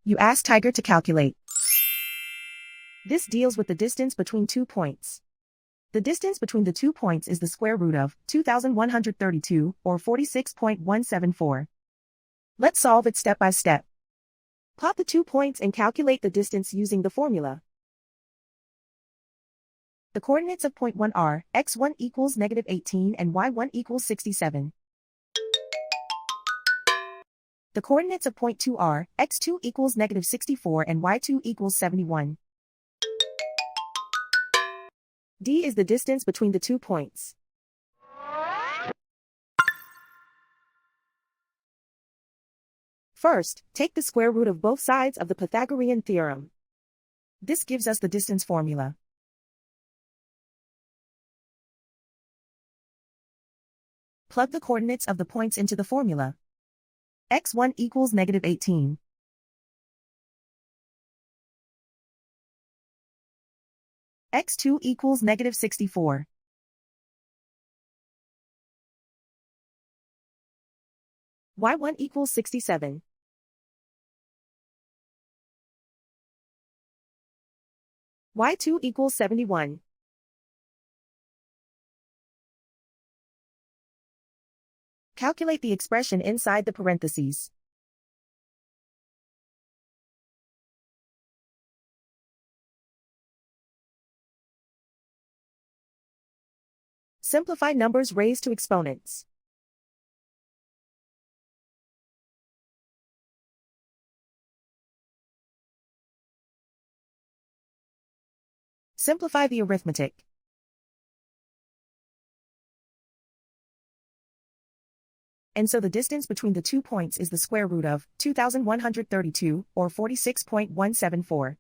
You ask Tiger to calculate. This deals with the distance between 2 points. The distance between the 2 points is the square root of 2,132, or 46.174. Let's solve it step by step. Plot the 2 points and calculate the distance using the formula. The coordinates of point 1 are x1 equals -18 and y1 equals 67. The coordinates of point 2 are x2 equals -64 and y2 equals 71. D is the distance between the 2 points. First, take the square root of both sides of the Pythagorean theorem. This gives us the distance formula. Plug the coordinates of the points into the formula. x1 equals -18. x2 equals -64. y1 equals 67. y2 equals 71. Calculate the expression inside the parentheses. Simplify numbers raised to exponents. Simplify the arithmetic. And so the distance between the 2 points is the square root of 2,132, or 46.174.